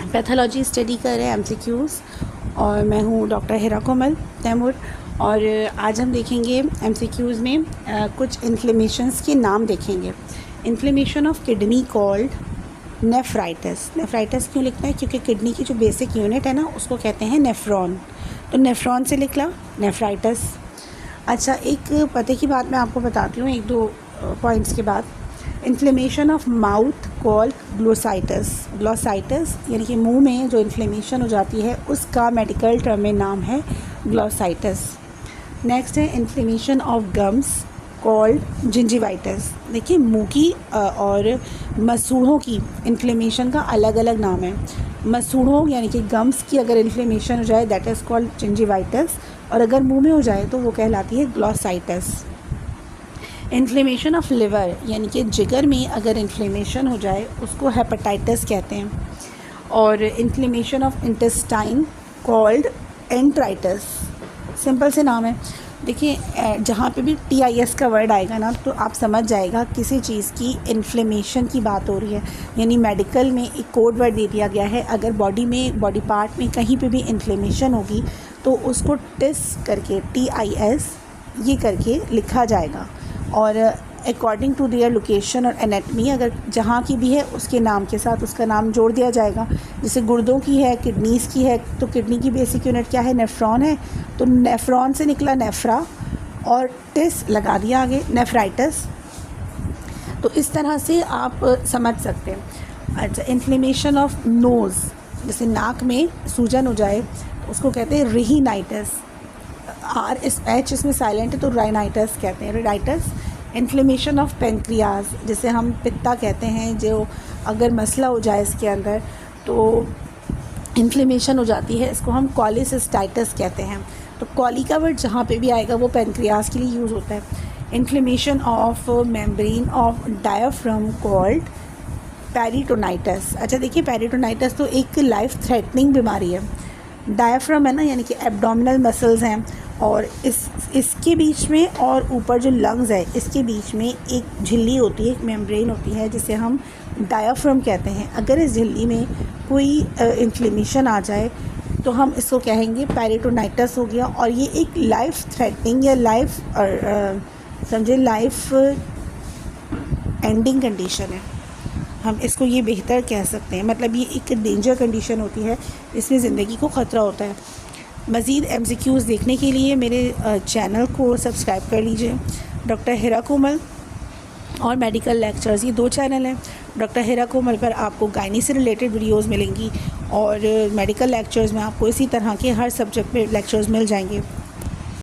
Pathology study कर रहे हैं एमसीक्यूज़, और मैं हूँ डॉक्टर हिरा कोमल तैमूर। और आज हम देखेंगे एमसीक्यूज़ में कुछ इन्फ्लेमेशंस के नाम देखेंगे। Inflammation of kidney called nephritis. Nephritis क्यों लिखना है? क्योंकि किडनी की जो बेसिक यूनिट है ना, उसको कहते हैं नेफ्रॉन, तो नेफ्रॉन से निकला नेफ्राइटिस। अच्छा, एक पते की बात मैं आपको बताती हूँ, एक दो पॉइंट्स के बाद। Inflammation of mouth called glossitis. Glossitis यानी कि मुंह में जो इन्फ्लेमेशन हो जाती है उसका मेडिकल टर्म में नाम है ग्लोसाइटिस। नेक्स्ट है inflammation of gums called gingivitis. देखिए, मुंह की और मसूड़ों की इन्फ्लेमेशन का अलग अलग नाम है। मसूड़ों यानी कि गम्स की अगर इन्फ्लेमेशन हो जाए दैट इज़ कॉल्ड जिंजिवाइटिस, और अगर मुंह में हो जाए तो वो कहलाती है ग्लोसाइटिस। इन्फ्लेमेशन ऑफ लिवर यानी कि जिगर में अगर इन्फ्लेमेशन हो जाए उसको हेपेटाइटिस कहते हैं। और inflammation of intestine called enteritis. Simple से नाम है। देखिए, जहाँ पे भी TIS का वर्ड आएगा ना, तो आप समझ जाएगा किसी चीज़ की इन्फ्लेमेशन की बात हो रही है। यानी मेडिकल में एक कोड वर्ड दे दिया गया है, अगर बॉडी पार्ट में कहीं पे भी इन्फ्लेमेशन होगी तो उसको टिस करके TIS ये करके लिखा जाएगा, और अकॉर्डिंग टू देयर लोकेशन और एनेटमी, अगर जहाँ की भी है उसके नाम के साथ उसका नाम जोड़ दिया जाएगा। जैसे गुर्दों की है, किडनीज़ की है, तो किडनी की बेसिक यूनिट क्या है? नेफ्रॉन है, तो नेफ्रॉन से निकला नेफ्रा और टिस लगा दिया आगे नेफ्राइटिस। तो इस तरह से आप समझ सकते हैं। अच्छा, इन्फ्लेमेशन ऑफ नोज़, जैसे नाक में सूजन हो जाए उसको कहते हैं रिहिनाइटिस। H इसमें साइलेंट है तो राइनाइटिस कहते हैं, रेनाइटिस। इन्फ्लेमेशन ऑफ पेंक्रियाज, जैसे हम पित्ता कहते हैं, जो अगर मसला हो जाए इसके अंदर तो इन्फ्लेमेशन हो जाती है, इसको हम कॉलिसिस्टाइटिस कहते हैं। तो कॉली का वर्ड जहाँ पे भी आएगा वो पेंक्रियाज के लिए यूज़ होता है। Inflammation of membrane of diaphragm called peritonitis. अच्छा, देखिए, पेरिटोनाइटिस तो एक लाइफ थ्रेटनिंग बीमारी है। डायाफ्राम है ना, यानी कि एब्डोमिनल मसल्स हैं, और इसके बीच में और ऊपर जो लंग्स है इसके बीच में एक झिल्ली होती है, एक मेम्ब्रेन होती है जिसे हम डायाफ्राम कहते हैं। अगर इस झिल्ली में कोई इन्फ्लेमेशन आ जाए तो हम इसको कहेंगे पेरिटोनाइटिस हो गया, और ये एक लाइफ थ्रेटनिंग या लाइफ समझे लाइफ एंडिंग कंडीशन है। हम इसको ये बेहतर कह सकते हैं, मतलब ये एक डेंजर कंडीशन होती है, इसमें ज़िंदगी को ख़तरा होता है। मज़ीद MCQs देखने के लिए मेरे चैनल को सब्सक्राइब कर लीजिए। डॉक्टर हिरा कोमल और मेडिकल लेक्चर्स, ये दो चैनल हैं। डॉक्टर हिरा कोमल पर आपको गायनी से रिलेटेड वीडियोस मिलेंगी, और मेडिकल लेक्चर्स में आपको इसी तरह के हर सब्जेक्ट में लेक्चर्स मिल जाएंगे।